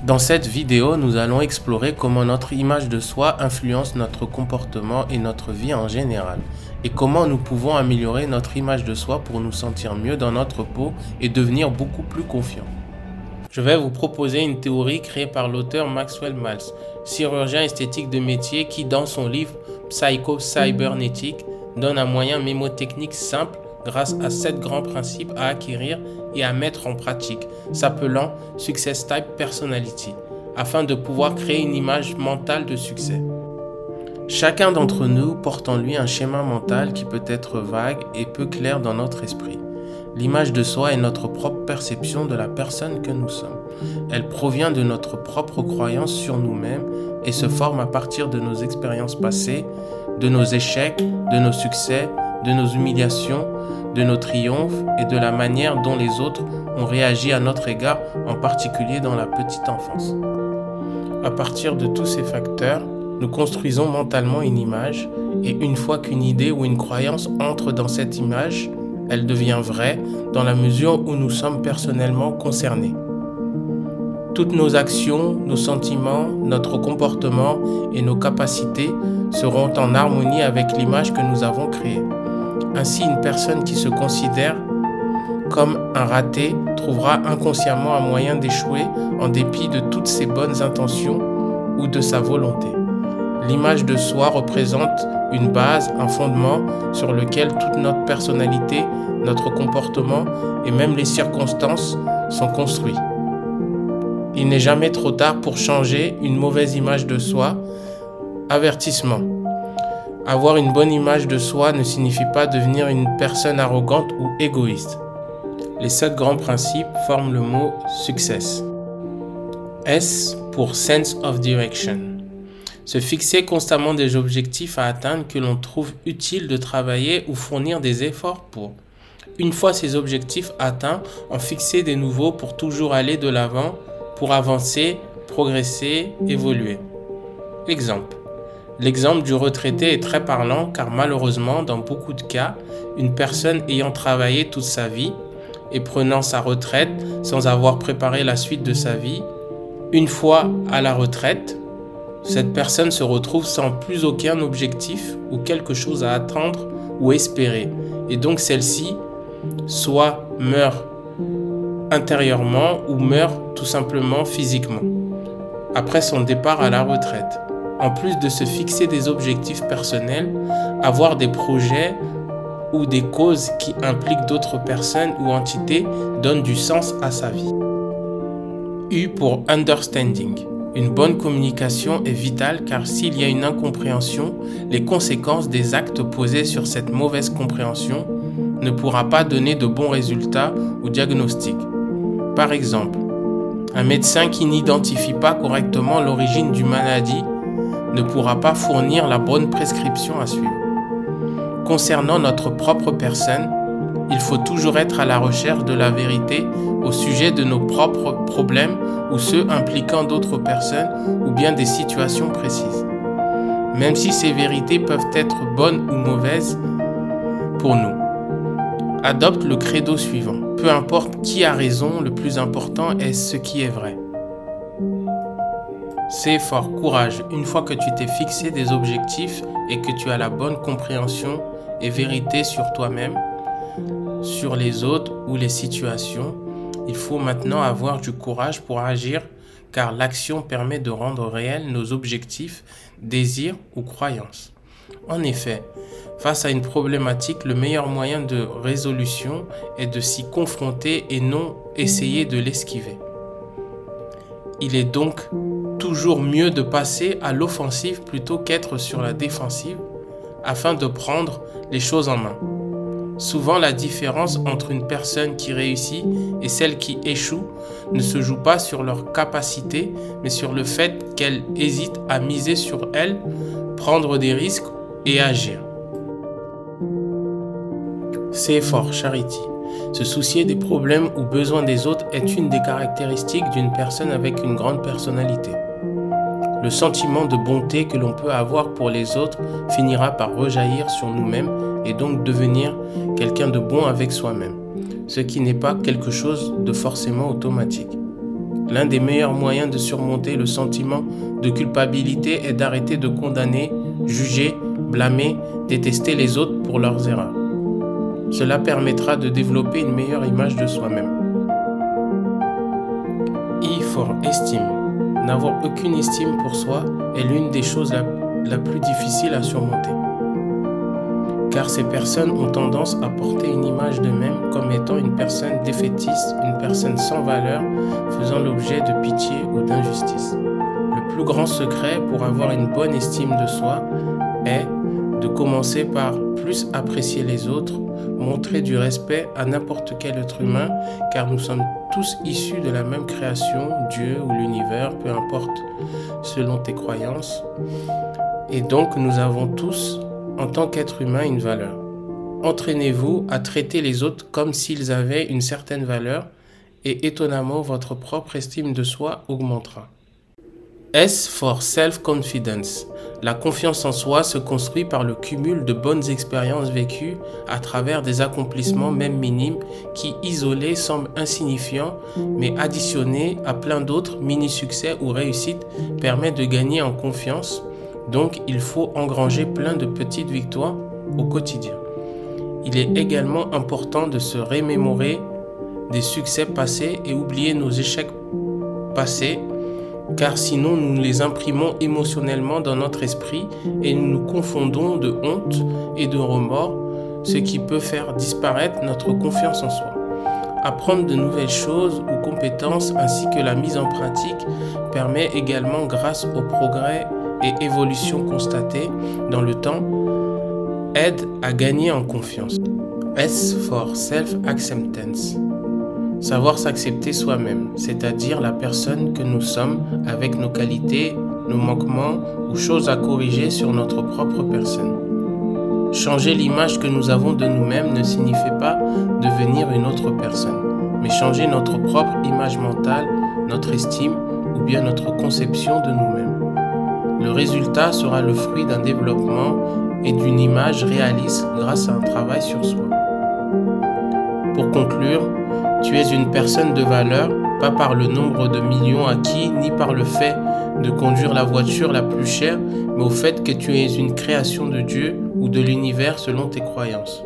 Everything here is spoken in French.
Dans cette vidéo, nous allons explorer comment notre image de soi influence notre comportement et notre vie en général, et comment nous pouvons améliorer notre image de soi pour nous sentir mieux dans notre peau et devenir beaucoup plus confiants. Je vais vous proposer une théorie créée par l'auteur Maxwell Maltz, chirurgien esthétique de métier qui, dans son livre Psycho-Cybernétique, donne un moyen mémotechnique simple grâce à 7 grands principes à acquérir et à mettre en pratique, s'appelant Success Type Personality, afin de pouvoir créer une image mentale de succès. Chacun d'entre nous porte en lui un schéma mental qui peut être vague et peu clair dans notre esprit. L'image de soi est notre propre perception de la personne que nous sommes. Elle provient de notre propre croyance sur nous-mêmes et se forme à partir de nos expériences passées, de nos échecs, de nos succès, de nos humiliations, de nos triomphes et de la manière dont les autres ont réagi à notre égard, en particulier dans la petite enfance. À partir de tous ces facteurs, nous construisons mentalement une image et une fois qu'une idée ou une croyance entre dans cette image, elle devient vraie dans la mesure où nous sommes personnellement concernés. Toutes nos actions, nos sentiments, notre comportement et nos capacités seront en harmonie avec l'image que nous avons créée. Ainsi, une personne qui se considère comme un raté trouvera inconsciemment un moyen d'échouer en dépit de toutes ses bonnes intentions ou de sa volonté. L'image de soi représente une base, un fondement sur lequel toute notre personnalité, notre comportement et même les circonstances sont construits. Il n'est jamais trop tard pour changer une mauvaise image de soi. Avertissement. Avoir une bonne image de soi ne signifie pas devenir une personne arrogante ou égoïste. Les 7 grands principes forment le mot success. S pour sense of direction. Se fixer constamment des objectifs à atteindre que l'on trouve utile de travailler ou fournir des efforts pour. Une fois ces objectifs atteints, en fixer des nouveaux pour toujours aller de l'avant, pour avancer, progresser, évoluer. Exemple. L'exemple du retraité est très parlant car malheureusement, dans beaucoup de cas, une personne ayant travaillé toute sa vie et prenant sa retraite sans avoir préparé la suite de sa vie, une fois à la retraite, cette personne se retrouve sans plus aucun objectif ou quelque chose à attendre ou espérer. Et donc celle-ci soit meurt intérieurement ou meurt tout simplement physiquement après son départ à la retraite. En plus de se fixer des objectifs personnels, avoir des projets ou des causes qui impliquent d'autres personnes ou entités donne du sens à sa vie. U pour understanding. Une bonne communication est vitale car s'il y a une incompréhension, les conséquences des actes posés sur cette mauvaise compréhension ne pourra pas donner de bons résultats ou diagnostics. Par exemple, un médecin qui n'identifie pas correctement l'origine d'une maladie ne pourra pas fournir la bonne prescription à suivre. Concernant notre propre personne, il faut toujours être à la recherche de la vérité au sujet de nos propres problèmes ou ceux impliquant d'autres personnes ou bien des situations précises. Même si ces vérités peuvent être bonnes ou mauvaises pour nous. Adopte le credo suivant. Peu importe qui a raison, le plus important est ce qui est vrai. C'est fort, courage. Une fois que tu t'es fixé des objectifs et que tu as la bonne compréhension et vérité sur toi-même, sur les autres ou les situations, il faut maintenant avoir du courage pour agir car l'action permet de rendre réels nos objectifs, désirs ou croyances. En effet, face à une problématique, le meilleur moyen de résolution est de s'y confronter et non essayer de l'esquiver. Il est donc toujours mieux de passer à l'offensive plutôt qu'être sur la défensive afin de prendre les choses en main. Souvent, la différence entre une personne qui réussit et celle qui échoue ne se joue pas sur leur capacité, mais sur le fait qu'elle hésite à miser sur elle, prendre des risques et agir. C'est fort, Charity. Se soucier des problèmes ou besoins des autres est une des caractéristiques d'une personne avec une grande personnalité. Le sentiment de bonté que l'on peut avoir pour les autres finira par rejaillir sur nous-mêmes et donc devenir quelqu'un de bon avec soi-même, ce qui n'est pas quelque chose de forcément automatique. L'un des meilleurs moyens de surmonter le sentiment de culpabilité est d'arrêter de condamner, juger, blâmer, détester les autres pour leurs erreurs. Cela permettra de développer une meilleure image de soi-même. E for Esteem. N'avoir aucune estime pour soi est l'une des choses la plus difficile à surmonter. Car ces personnes ont tendance à porter une image d'eux-mêmes comme étant une personne défaitiste, une personne sans valeur, faisant l'objet de pitié ou d'injustice. Le plus grand secret pour avoir une bonne estime de soi est de commencer par plus apprécier les autres, montrer du respect à n'importe quel être humain, car nous sommes tous issus de la même création, Dieu ou l'univers, peu importe selon tes croyances. Et donc nous avons tous, en tant qu'être humain, une valeur. Entraînez-vous à traiter les autres comme s'ils avaient une certaine valeur et étonnamment votre propre estime de soi augmentera. S for Self-Confidence. La confiance en soi se construit par le cumul de bonnes expériences vécues à travers des accomplissements même minimes qui, isolés, semblent insignifiants, mais additionnés à plein d'autres mini-succès ou réussites permettent de gagner en confiance. Donc, il faut engranger plein de petites victoires au quotidien. Il est également important de se remémorer des succès passés et oublier nos échecs passés, car sinon nous les imprimons émotionnellement dans notre esprit et nous nous confondons de honte et de remords, ce qui peut faire disparaître notre confiance en soi. Apprendre de nouvelles choses ou compétences ainsi que la mise en pratique permet également, grâce au progrès et évolution constatée dans le temps, aide à gagner en confiance. S for Self-Acceptance. Savoir s'accepter soi-même, c'est-à-dire la personne que nous sommes avec nos qualités, nos manquements ou choses à corriger sur notre propre personne. Changer l'image que nous avons de nous-mêmes ne signifie pas devenir une autre personne, mais changer notre propre image mentale, notre estime ou bien notre conception de nous-mêmes. Le résultat sera le fruit d'un développement et d'une image réaliste grâce à un travail sur soi. Pour conclure, tu es une personne de valeur, pas par le nombre de millions acquis, ni par le fait de conduire la voiture la plus chère, mais au fait que tu es une création de Dieu ou de l'univers selon tes croyances.